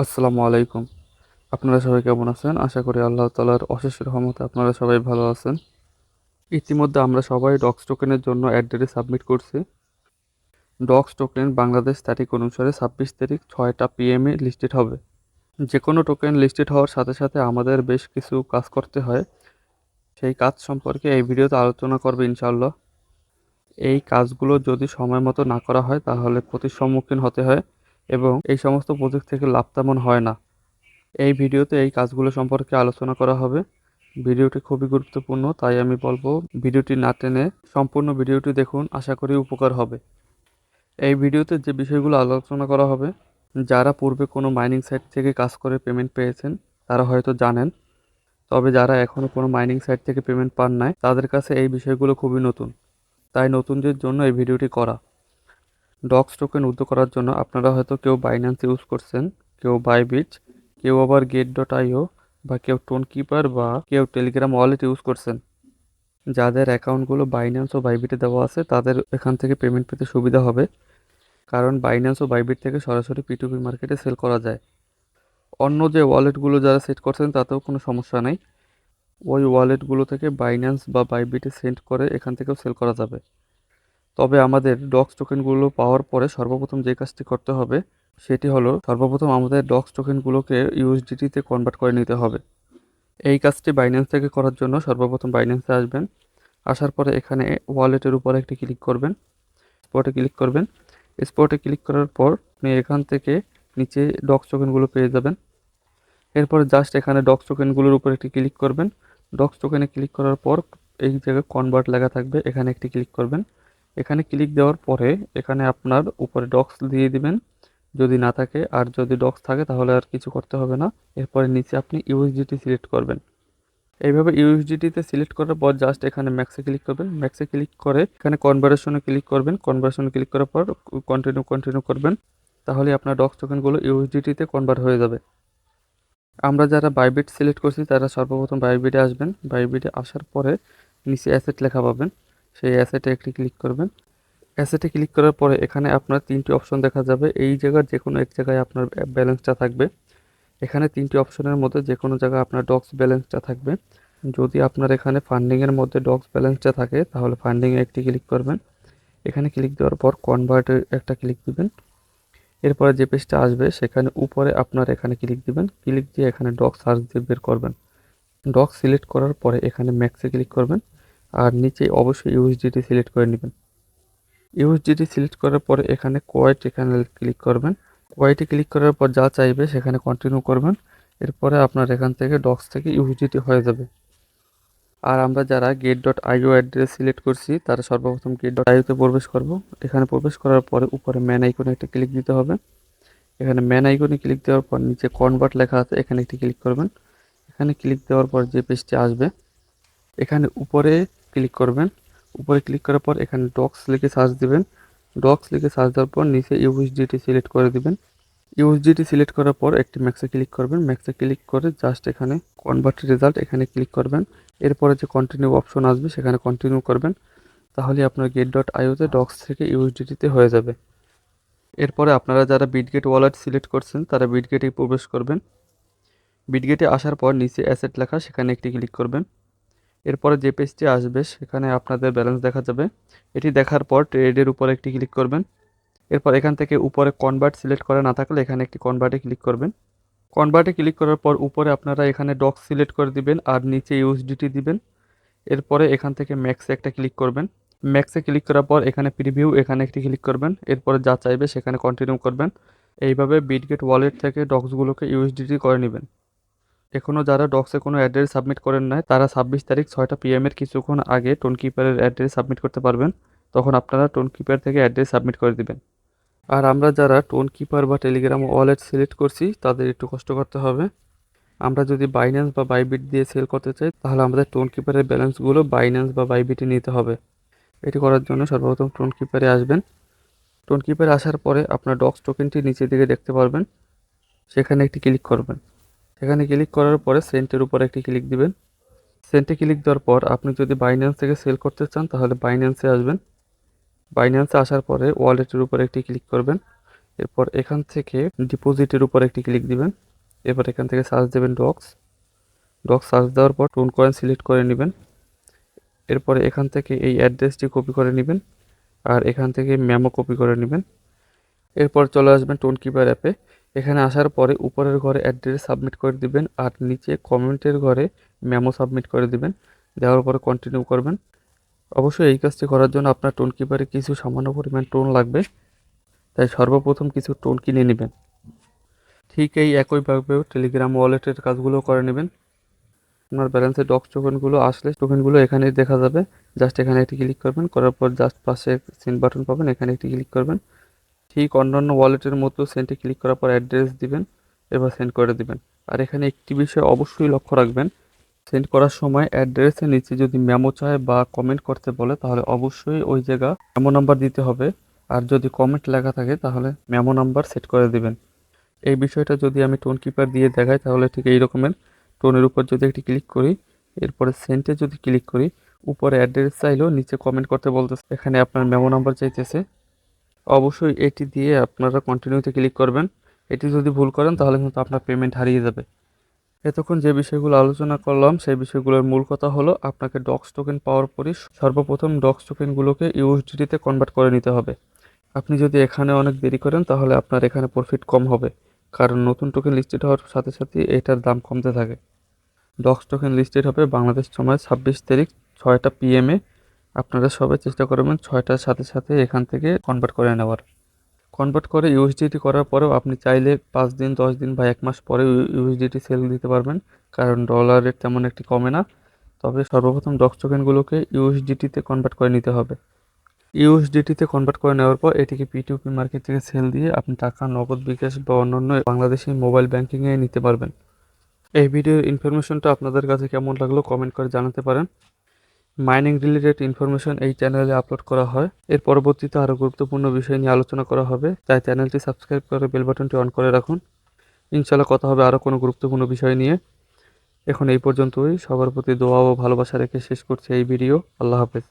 আসসালামু আলাইকুম। আপনারা সবাই কেমন আছেন? আশা করি আল্লাহ তাআলার অশেষ রহমতে আপনারা সবাই ভালো আছেন। ইতিমধ্যে আমরা সবাই ডক্স টোকেনের জন্য অ্যাড্রেস সাবমিট করছি। ডক্স টোকেন বাংলাদেশ তারিখ অনুসারে ২৬ তারিখ ৬টা PM-এ লিস্টেড হবে। যেকোনো টোকেন লিস্টেড হওয়ার সাথে সাথে আমাদের বেশ কিছু কাজ করতে হয়। সেই কাজ সম্পর্কে এই ভিডিওতে আলোচনা করব ইনশাআল্লাহ। এই কাজগুলো যদি সময় মতো না করা হয় তাহলে ক্ষতির সম্মুখীন হতে হয় এবং এই সমস্ত প্রজেক্ট থেকে লাভ তেমন হয় না। এই ভিডিওতে এই কাজগুলো সম্পর্কে আলোচনা করা হবে। ভিডিওটি খুবই গুরুত্বপূর্ণ, তাই আমি বলবো ভিডিওটি না টেনে সম্পূর্ণ ভিডিওটি দেখুন, আশা করি উপকার হবে। এই ভিডিওতে যে বিষয়গুলো আলোচনা করা হবে, যারা পূর্বে কোনো মাইনিং সাইট থেকে কাজ করে পেমেন্ট পেয়েছেন তারা হয়তো জানেন, তবে যারা এখনও কোনো মাইনিং সাইট থেকে পেমেন্ট পান নাই তাদের কাছে এই বিষয়গুলো খুবই নতুন, তাই নতুনদের জন্য এই ভিডিওটি করা। ডক্স টোকেন উদ্যোগ করার জন্য আপনারা হয়তো কেউ বাইন্যান্স ইউজ করছেন, কেউ বাইবিট, কেউ আবার গেট.io বা কেউ টোন কিপার বা কেউ টেলিগ্রাম ওয়ালেট ইউজ করছেন। যাদের অ্যাকাউন্টগুলো বাইন্যান্স ও বাইবিটে দেওয়া আছে তাদের এখান থেকে পেমেন্ট পেতে সুবিধা হবে, কারণ বাইন্যান্স ও বাইবিট থেকে সরাসরি P2P মার্কেটে সেল করা যায়। অন্য যে ওয়ালেটগুলো যারা সেট করছেন তাতেও কোনো সমস্যা নেই, ওই ওয়ালেটগুলো থেকে বাইন্যান্স বা বাইবিটে সেন্ড করে এখান থেকেও সেল করা যাবে। তবে আমাদের ডক্স টোকেনগুলো পাওয়ার পরে সর্বপ্রথম যে কাজটি করতে হবে সেটি হলো সর্বপ্রথম আমাদের ডক্স টোকেনগুলোকে ইউএসডিটিতে কনভার্ট করে নিতে হবে। এই কাজটি বাইন্যান্স থেকে করার জন্য সর্বপ্রথম বাইন্যান্সে আসবেন। আসার পরে এখানে ওয়ালেটের উপর একটি ক্লিক করবেন, স্পটে ক্লিক করবেন। স্পটে ক্লিক করার পর আপনি এখান থেকে নিচে ডক্স টোকেনগুলো পেয়ে যাবেন। এরপর জাস্ট এখানে ডক্স টোকেনগুলোর উপর একটি ক্লিক করবেন। ডক্স টোকেনে ক্লিক করার পর এই জায়গায় কনভার্ট লেখা থাকবে, এখানে একটি ক্লিক করবেন। এখানে ক্লিক দেওয়ার পরে এখানে আপনার উপরে ডক্স দিয়ে দিবেন যদি না থাকে, আর যদি ডক্স থাকে তাহলে আর কিছু করতে হবে না। এরপরে নিচে আপনি ইউএসডিটি সিলেক্ট করবেন। এইভাবে ইউএসডিটিতে সিলেক্ট করার পর জাস্ট এখানে ম্যাক্সে ক্লিক করবেন। ম্যাক্সে ক্লিক করে এখানে কনভার্সনে ক্লিক করবেন। কনভার্সনে ক্লিক করার পর কন্টিনিউ করবেন। তাহলে আপনার ডক্স টোকেনগুলো ইউএসডিটিতে কনভার্ট হয়ে যাবে। আমরা যারা বাইবিট সিলেক্ট করছি তারা সর্বপ্রথম বাইবিটে আসবেন। বাইবিটে আসার পরে নিচে অ্যাসেট লেখা পাবেন, সেই অ্যাসেটে একটি ক্লিক করবেন। অ্যাসেটে ক্লিক করার পরে এখানে আপনার 3টি অপশন দেখা যাবে। এই জায়গার যে কোনো এক জায়গায় আপনার ব্যালেন্সটা থাকবে। এখানে 3টি অপশনের মধ্যে যে কোনো জায়গায় আপনার ডক্স ব্যালেন্সটা থাকবে। যদি আপনার এখানে ফান্ডিংয়ের মধ্যে ডক্স ব্যালেন্সটা থাকে তাহলে ফান্ডিংয়ে একটি ক্লিক করবেন। এখানে ক্লিক দেওয়ার পর কনভার্টে একটা ক্লিক দিবেন। এরপরে যে পেজটা আসবে সেখানে উপরে আপনার এখানে ক্লিক দিবেন। ক্লিক দিয়ে এখানে ডক্স সার্চ দিয়ে বের করবেন। ডক্স সিলেক্ট করার পরে এখানে ম্যাক্সে ক্লিক করবেন আর নিচে অবশ্যই ইউএসডিটি সিলেক্ট করে নেবেন। ইউএসডিটি সিলেক্ট করার পরে এখানে কোয়াইট এখানে ক্লিক করবেন। কোয়াইটে ক্লিক করার পর যা চাইবে সেখানে কন্টিনিউ করবেন। এরপরে আপনার এখান থেকে ডক্স থেকে ইউএসডিটি হয়ে যাবে। আর আমরা যারা গেট.io অ্যাড্রেস সিলেক্ট করছি তারা সর্বপ্রথম গেট.io-তে প্রবেশ করব। এখানে প্রবেশ করার পরে উপরে ম্যান আইকনে একটা ক্লিক দিতে হবে। এখানে ম্যান আইকনে ক্লিক দেওয়ার পর নিচে কনভার্ট লেখা আছে, এখানে একটি ক্লিক করবেন। এখানে ক্লিক দেওয়ার পর যে পেজটি আসবে এখানে উপরে ক্লিক করবেন। উপরে ক্লিক করার পর এখানে ডক্স লিখে সার্চ দিবেন। ডক্স লিখে সার্চ দেওয়ার পর নিচে ইউএসডিটি সিলেক্ট করে দিবেন। ইউএসডিটি সিলেক্ট করার পর একটি ম্যাক্সে ক্লিক করবেন। ম্যাক্সে ক্লিক করে জাস্ট এখানে কনভার্ট রেজাল্ট এখানে ক্লিক করবেন। এরপরে যে কন্টিনিউ অপশন আসবে সেখানে কন্টিনিউ করবেন। তাহলে আপনার গেট.io-তে ডক্স থেকে ইউএসডিটিতে হয়ে যাবে। এরপরে আপনারা যারা বিটগেট ওয়ালেট সিলেক্ট করছেন তারা বিটগেটে প্রবেশ করবেন। বিটগেটে আসার পর নিচে অ্যাসেট লেখা সেখানে একটি ক্লিক করবেন। এরপরে যে পেজটি আসবে সেখানে আপনাদের ব্যালেন্স দেখা যাবে। এটি দেখার পর ট্রেডের উপর একটি ক্লিক করবেন। এরপর এখান থেকে উপরে কনভার্ট সিলেক্ট করা না থাকলে এখানে একটি কনভার্টে ক্লিক করবেন। কনভার্টে ক্লিক করার পর উপরে আপনারা এখানে ডক্স সিলেক্ট করে দিবেন আর নিচে ইউএসডিটি দিবেন। এরপরে এখান থেকে ম্যাক্সে একটা ক্লিক করবেন। ম্যাক্সে ক্লিক করার পর এখানে প্রিভিউ এখানে একটি ক্লিক করবেন। এরপরে যা চাইবে সেখানে কন্টিনিউ করবেন। এইভাবে বিটগেট ওয়ালেট থেকে ডক্সগুলোকে ইউএসডিটি করে নেবেন। এখনও যারা ডক্সে কোনো অ্যাড্রেস সাবমিট করেন নাই তারা 26 তারিখ 6টা PM-এর কিছুক্ষণ আগে টোনকিপারের অ্যাড্রেস সাবমিট করতে পারবেন। তখন আপনারা টোনকিপার থেকে অ্যাড্রেস সাবমিট করে দিবেন। আর আমরা যারা টোনকিপার বা টেলিগ্রাম ওয়ালেট সিলেক্ট করছি তাদের একটু কষ্ট করতে হবে। আমরা যদি বাইন্যান্স বা বাইবিট দিয়ে সেল করতে চাই তাহলে আমাদের টোনকিপারের ব্যালেন্সগুলো বাইন্যান্স বা বাইবিটে নিতে হবে। এটি করার জন্য সর্বপ্রথম টোনকিপারে আসবেন। টোনকিপারে আসার পরে আপনার ডক্স টোকেনটি নিচের দিকে দেখতে পারবেন, সেখানে একটি ক্লিক করবেন। সেখানে ক্লিক করার পরে সেন্টের উপর একটি ক্লিক দিবেন। সেন্টে ক্লিক দেওয়ার পর আপনি যদি বাইন্যান্স থেকে সেল করতে চান তাহলে বাইন্যান্সে আসবেন। বাইন্যান্সে আসার পরে ওয়ালেটের উপর একটি ক্লিক করবেন। এরপর এখান থেকে ডিপোজিটের উপর একটি ক্লিক দিবেন। এরপর এখান থেকে সার্চ দেবেন ডক্স সার্চ দেওয়ার পর টোন কয়েন সিলেক্ট করে নেবেন। এরপরে এখান থেকে এই অ্যাড্রেসটি কপি করে নেবেন আর এখান থেকে মেমো কপি করে নেবেন। এরপর চলে আসবেন টোন কিপার অ্যাপে। এখানে আসার পরে উপরের ঘরে অ্যাড্রেস সাবমিট করে দিবেন আর নিচে কমেন্টের ঘরে মেমো সাবমিট করে দিবেন। দেওয়ার পরে কন্টিনিউ করবেন। অবশ্যই এই কাজটি করার জন্য আপনার টোন কিপারে কিছু সামান্য পরিমাণ টোন লাগবে, তাই সর্বপ্রথম কিছু টোন কিনে নেবেন। ঠিক এই একইভাবে টেলিগ্রাম ওয়ালেটের কাজগুলো করে নেবেন। আপনার ব্যালেন্সে ডক্স টোকেনগুলো আসলে টোকেনগুলো এখানে দেখা যাবে। জাস্ট এখানে একটি ক্লিক করবেন, করার পর জাস্ট পাশে সেন্ড বাটন পাবেন, এখানে একটি ক্লিক করবেন। ঠিক অন্যান্য ওয়ালেটের মতো সেন্ডে ক্লিক করার পর অ্যাড্রেস দিবেন, এবার সেন্ড করে দিবেন। আর এখানে একটি বিষয় অবশ্যই লক্ষ্য রাখবেন, সেন্ড করার সময় অ্যাড্রেসের নিচে যদি মেমো চায় বা কমেন্ট করতে বলে তাহলে অবশ্যই ওই জায়গা মেমো নাম্বার দিতে হবে। আর যদি কমেন্ট লেখা থাকে তাহলে মেমো নাম্বার সেট করে দিবেন। এই বিষয়টা যদি আমি টোন কিপার দিয়ে দেখাই তাহলে ঠিক এই রকমের টোনের উপর যদি একটি ক্লিক করি, এরপরে সেন্টে যদি ক্লিক করি, উপরে অ্যাড্রেস চাইলেও নিচে কমেন্ট করতে বলতেছে, এখানে আপনার মেমো নাম্বার চাইতেছে। অবশ্যই এটি দিয়ে আপনারা কন্টিনিউতে ক্লিক করবেন। এটি যদি ভুল করেন তাহলে কিন্তু আপনার পেমেন্ট হারিয়ে যাবে। এতক্ষণ যে বিষয়গুলো আলোচনা করলাম সেই বিষয়গুলোর মূল কথা হলো আপনাকে ডক্স টোকেন পাওয়ার পরই সর্বপ্রথম ডক্স টোকেনগুলোকে ইউএসডিটিতে কনভার্ট করে নিতে হবে। আপনি যদি এখানে অনেক দেরি করেন তাহলে আপনার এখানে প্রফিট কম হবে, কারণ নতুন টোকেন লিস্টেড হওয়ার সাথে সাথে এটার দাম কমতে থাকে। ডক্স টোকেন লিস্টেড হবে বাংলাদেশ সময় 26 তারিখ 6টা PM এ। আপনারা সবাই চেষ্টা করবেন 6টার সাথে সাথে এখান থেকে কনভার্ট করে নেওয়ার। কনভার্ট করে ইউএসডিটি করার পরেও আপনি চাইলে 5 দিন 10 দিন বা 1 মাস পরে ইউএসডিটি সেল দিতে পারবেন, কারণ ডলার রেট তেমন একটি কমে না। তবে সর্বপ্রথম ডক্স টোকেনগুলোকে ইউএসডিটিতে কনভার্ট করে নিতে হবে। ইউএসডিটিতে কনভার্ট করে নেওয়ার পর এটিকে P2P মার্কেট থেকে সেল দিয়ে আপনি টাকা নগদ, বিকাশ বা অন্যান্য বাংলাদেশি মোবাইল ব্যাংকিংয়ে নিতে পারবেন। এই ভিডিওর ইনফরমেশনটা আপনাদের কাছে কেমন লাগলো কমেন্ট করে জানাতে পারেন। মাইনিং রিলেটেড ইনফরমেশন এই চ্যানেলে আপলোড করা হয়। এর পরবর্তীতে আরও গুরুত্বপূর্ণ বিষয় নিয়ে আলোচনা করা হবে, তাই চ্যানেলটি সাবস্ক্রাইব করে বেল বাটনটি অন করে রাখুন। ইনশাআল্লাহ কথা হবে আরও কোনো গুরুত্বপূর্ণ বিষয় নিয়ে। এখন এই পর্যন্তই। সবার প্রতি দোয়া ও ভালোবাসা রেখে শেষ করছি এই ভিডিও। আল্লাহ হাফেজ।